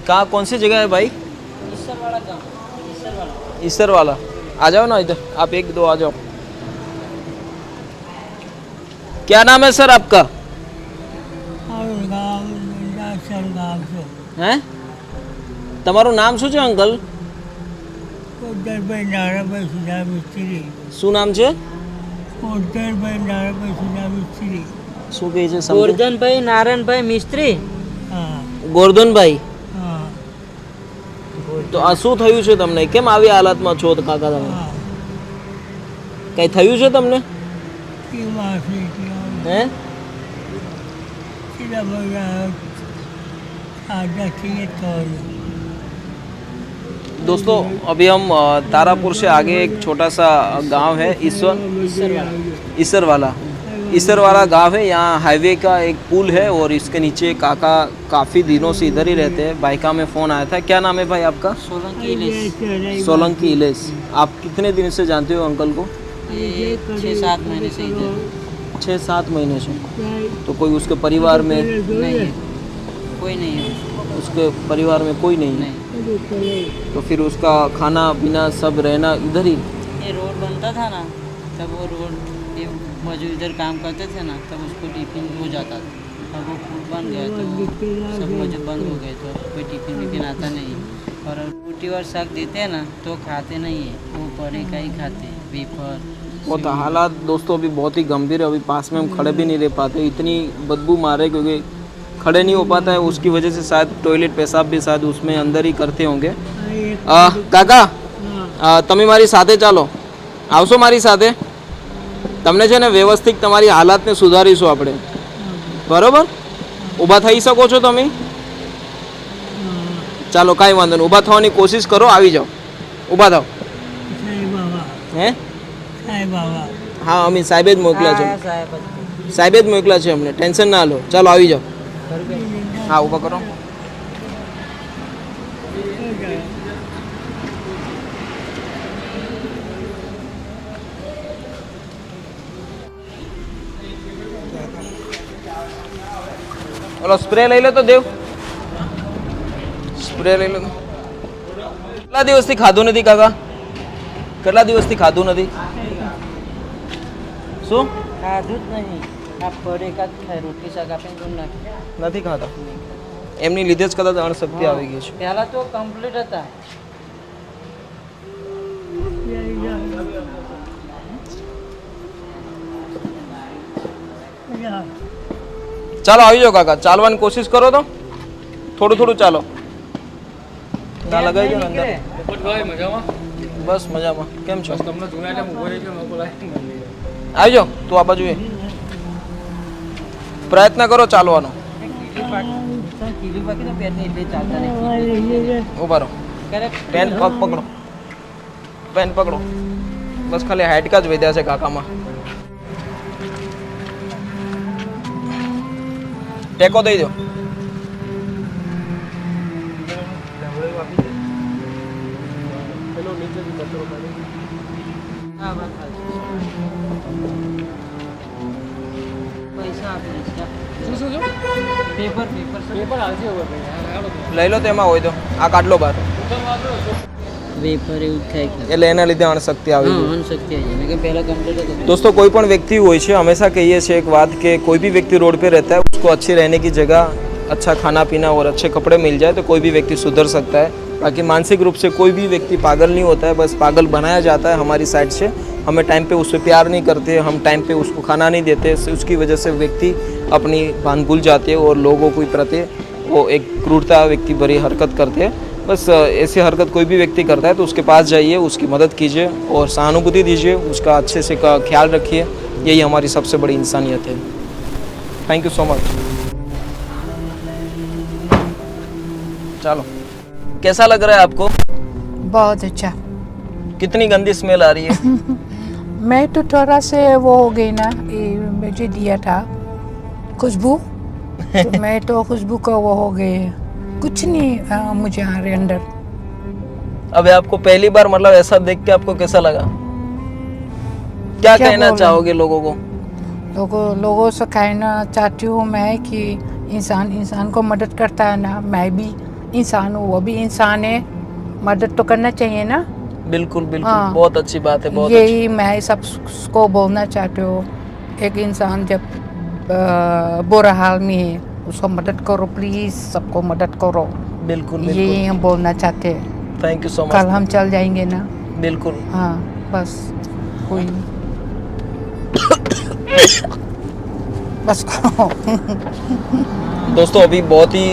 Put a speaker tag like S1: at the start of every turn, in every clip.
S1: कहाँ कौन सी जगह है भाई?
S2: ईसर वाला गाँव, ईसर वाला।
S1: ईसर वाला। आ जाओ ना इधर, आप एक दो आ जाओ। क्या नाम है सर आपका? हैं? તમારું નામ શું છે અંકલ?
S3: ઉદયભાઈ નારાયણભાઈ સુધા મિસ્ત્રી.
S1: શું નામ છે?
S3: ઉદયભાઈ નારાયણભાઈ સુધા મિસ્ત્રી.
S1: શું કહે છે? સમજો.
S2: ગોરધનભાઈ નારાયણભાઈ મિસ્ત્રી.
S3: હા
S1: ગોરધનભાઈ,
S3: હા
S1: તો આ શું થયું છે તમને? કેમ આવી હાલતમાં છો કાકા તમે?
S3: હા
S1: કઈ થયું છે તમને?
S3: એ માફી
S1: હે?
S3: સીધા બધા आधा चाहिए तो
S1: दोस्तों अभी हम तारापुर से आगे एक छोटा सा गांव है ईसर वाला गांव है। यहाँ हाईवे का एक पुल है और इसके नीचे काका काफ़ी दिनों से इधर ही रहते हैं। बाइका में फ़ोन आया था। क्या नाम है भाई आपका?
S2: सोलंकी इलेश।
S1: सोलंकी इलेश। आप कितने दिन से जानते हो अंकल को?
S2: ये 6-7 महीने से इधर।
S1: 6-7 महीने से। तो कोई उसके परिवार में?
S2: नहीं है, कोई नहीं है
S1: उसके परिवार में कोई नहीं है? तो फिर उसका खाना पीना सब रहना इधर ही?
S2: ये रोड बनता था ना, तब वो रोड ये मजदूर इधर काम करते थे ना, तब उसको टिफिन हो जाता था। अब वो पुल बन गया तो सब मजदूर बंद हो गए, तो कोई टिफिन आता नहीं। और रोटी और साग देते हैं ना तो खाते नहीं है, वो परे का ही खाते हैं, वेफर।
S1: बहुत हालात दोस्तों अभी बहुत ही गंभीर है। अभी पास में हम खड़े भी नहीं रह पाते, इतनी बदबू मारे, क्योंकि खड़े नहीं हो पाता है। उसकी वजह से शायद टॉयलेट पेशाब भी शायद उसमें अंदर ही करते होंगे। કાકા તમે મારી સાથે ચાલો, આવશો મારી સાથે? તમને છે ને વ્યવસ્થિત તમારી હાલતને સુધારીશું આપણે, બરોબર? ઊભા થઈ શકો છો તમે? ચાલો કાંઈ વાંધો નહીં, ઊભા થવાની કોશિશ કરો, આવી જાઓ, ઊભા થાઓ.
S3: સાહેબ બાબા
S1: હે?
S3: સાહેબ બાબા
S1: હા અમે સાહેબે જ મોકલ્યા છે, સાહેબે જ મોકલ્યા છે અમને, ટેન્શન ના લો. ચાલો આવી જાઓ. હા ઊભા કરો. ઓલો સ્પ્રે લઈ લો તો દેવ, સ્પ્રે લઈ લો. કેટલા દિવસથી ખાધું નથી કાકા? કેટલા દિવસથી ખાધું નથી? શું
S2: ખાધું જ નહીં, આ પરે કા ખાય, રોટી શાક આપીને તો નાખી
S1: નથી ખાતા? એમની લીધે જ કદાચ અણશક્તિ આવી ગઈ છે.
S2: પહેલાં તો કમ્પ્લીટ હતા.
S1: ચાલો આવી જાઓ કાકા, ચાલવાની કોશિશ કરો તો, થોડું થોડું ચાલો. ના લગાવી દો ને અંદર. બસ મજામાં. કેમ છો? આવી જાઓ તું આ બાજુ. પ્રયત્ન કરો ચાલવાનો. ઉભા રહો. પેન પગ પકડો, પેન પકડો. બસ ખાલી હાઇટકા જ વધ્યા છે કાકામાં. ટેકો દઈ દો. લઈ લો તેમાં હોય તો આ કાઢલો બહાર.
S2: વેફર એવું થાય
S1: એટલે એના લીધે અણશક્તિ આવી ગઈ.
S2: અણશક્તિ આવી જાય, પહેલા કમ્પ્લીટ હતું.
S1: दोस्तों कोई पण व्यक्ति હોય છે, हमेशा कहिए छे एक बात कि कोई भी व्यक्ति रोड पे रहता है, उसको अच्छी रहने की जगह, अच्छा खाना पीना और अच्छे कपड़े मिल जाए तो कोई भी व्यक्ति सुधर सकता है। बाकी मानसिक रूप से कोई भी व्यक्ति पागल नहीं होता है, बस पागल बनाया जाता है हमारी साइड से। हमें टाइम पे उससे प्यार नहीं करते, हम टाइम पे उसको खाना नहीं देते, उसकी वजह से व्यक्ति अपनी भान भूल जाते हैं और लोगों के प्रति वो एक क्रूरता व्यक्ति भरी हरकत करते हैं। बस ऐसी हरकत कोई भी व्यक्ति करता है तो उसके पास जाइए, उसकी मदद कीजिए और सहानुभूति दीजिए, उसका अच्छे से का ख्याल रखिए। यही हमारी सबसे बड़ी इंसानियत है। Thank you so much. चलो कैसा लग रहा है आपको?
S4: बहुत अच्छा।
S1: कितनी गंदी स्मेल आ रही है?
S4: मैं तो थोड़ा से वो हो गई ना, ये मुझे दिया था खुशबू, तो मैं तो खुशबू का वो हो गई, कुछ नहीं मुझे आ रहे अंदर।
S1: अभी आपको पहली बार मतलब ऐसा देख के आपको कैसा लगा? क्या कहना चाहोगे लोगों को?
S4: लोगों से कहना चाहती हूँ मैं कि इंसान को मदद करता है ना, मैं भी इंसान हूँ, वो भी इंसान है, मदद तो करना चाहिए ना।
S1: बिल्कुल बिल्कुल,
S4: हाँ।
S1: बहुत अच्छी बात है, बहुत अच्छी।
S4: यही मैं सबको बोलना चाहती हूँ। एक इंसान जब बुरा हाल में है, उसको मदद करो प्लीज, सबको मदद करो।
S1: बिल्कुल
S4: यही
S1: बिल्कुल,
S4: हम बोलना चाहते हैं।
S1: थैंक यू सो
S4: कल
S1: मच।
S4: हम चल जाएंगे ना।
S1: बिल्कुल।
S4: हाँ बस, कोई नहीं, बस करो।
S1: दोस्तों अभी बहुत ही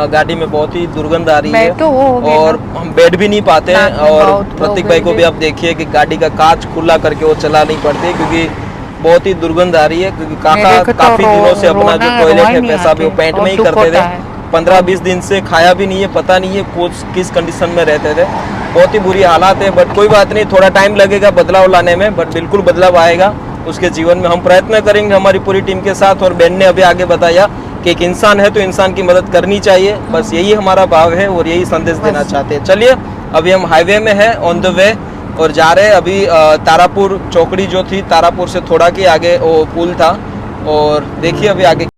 S1: गाड़ी में बहुत ही दुर्गंध आ रही है
S4: मैं तो वो हो गई
S1: और
S4: ना।
S1: हम बैठ भी नहीं पाते हैं।
S4: नाक में
S1: और
S4: बहुत
S1: प्रतीक
S4: हो
S1: भाई
S4: गई
S1: को भी
S4: है।
S1: आप देखिए कि गाड़ी का कांच खुला करके वो चला नहीं पड़ती, क्योंकि बहुत ही दुर्गंध आ रही है। क्योंकि काका
S4: मेरे को तो
S1: काफी दिनों से अपना जो टॉयलेट
S4: रोना
S1: है
S4: नहीं
S1: पैसा भी वो
S4: आते,
S1: पेंट
S4: और
S1: में ही
S4: दुख
S1: करते
S4: होता
S1: थे।
S4: है।
S1: 15-20 दिन से खाया भी नहीं है, पता नहीं है किस कंडीशन में रहते थे। बहुत ही बुरी हालात है, बट कोई बात नहीं, थोड़ा टाइम लगेगा बदलाव लाने में, बट बिल्कुल बदलाव आएगा उसके जीवन में। हम प्रयत्न करेंगे हमारी पूरी टीम के साथ। और बहन ने अभी आगे बताया कि एक इंसान है तो इंसान की मदद करनी चाहिए, बस यही हमारा भाव है और यही संदेश देना चाहते हैं। चलिए अभी हम हाईवे में है, ऑन द वे, और जा रहे हैं अभी तारापुर चौकड़ी जो थी, तारापुर से थोड़ा के आगे वो पुल था, और देखिए अभी आगे।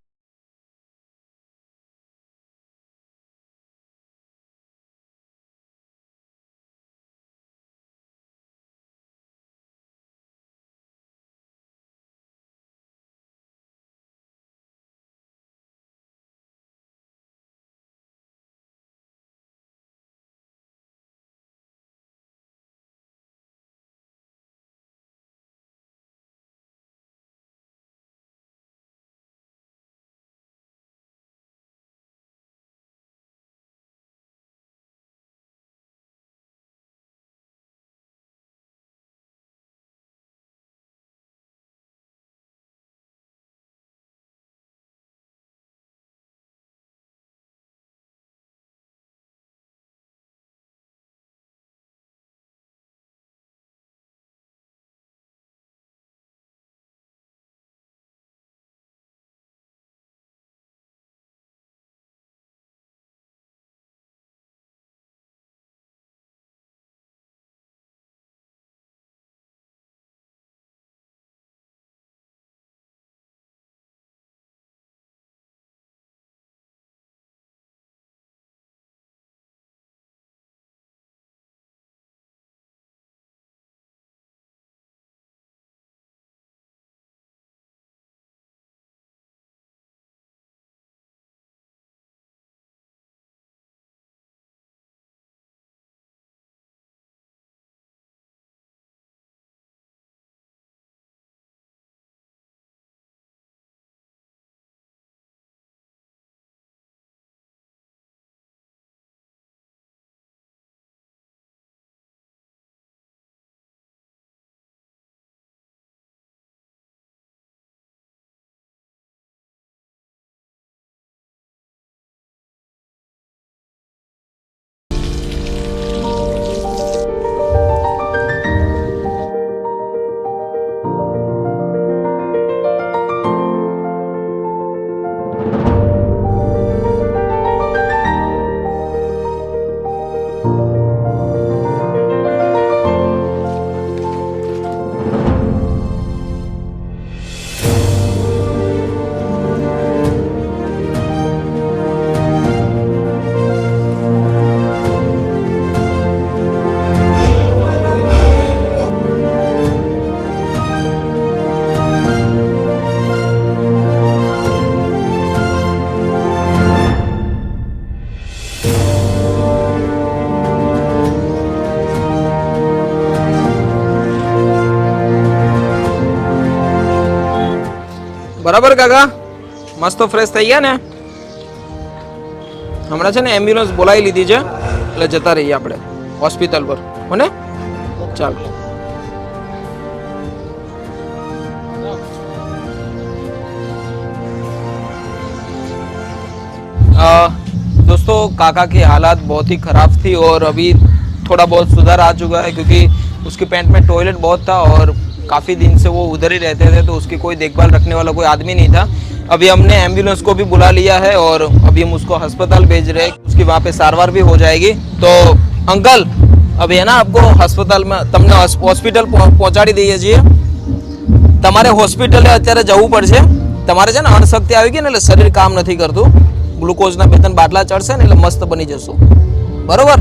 S1: બરાબર કાકા, મસ્ત ફ્રેશ થઈ ગયા ને? હમણાં છે ને એમ્બ્યુલન્સ બોલાવી લીધી છે, એટલે જતા રહીએ આપણે હોસ્પિટલ પર, હો ને? ચાલો. दोस्तों काका की हालात बहुत ही खराब थी और अभी थोड़ा बहुत सुधार आ चुका है, क्योंकि उसके पेट में टॉयलेट बहुत था और काफ़ी दिन से वो उधर ही रहते थे, तो उसकी कोई देखभाल रखने वाला कोई आदमी नहीं था। अभी हमने एम्बुलेंस को भी बुला लिया है और अभी हम उसको अस्पताल भेज रहे हैं, उसकी वहाँ पे सारवार भी हो जाएगी। तो अंकल अभी है ना आपको अस्पताल में तमने હોસ્પિટલ પહોંચાડી દઈએ છીએ। તમારે હોસ્પિટલે અત્યારે જવું પડશે, તમારે છે ને અણશક્તિ આવી ગઈ ને એટલે શરીર કામ નથી કરતું। ગ્લુકોઝના 2-3 બાટલા ચડશે ને એટલે મસ્ત બની જશું બરોબર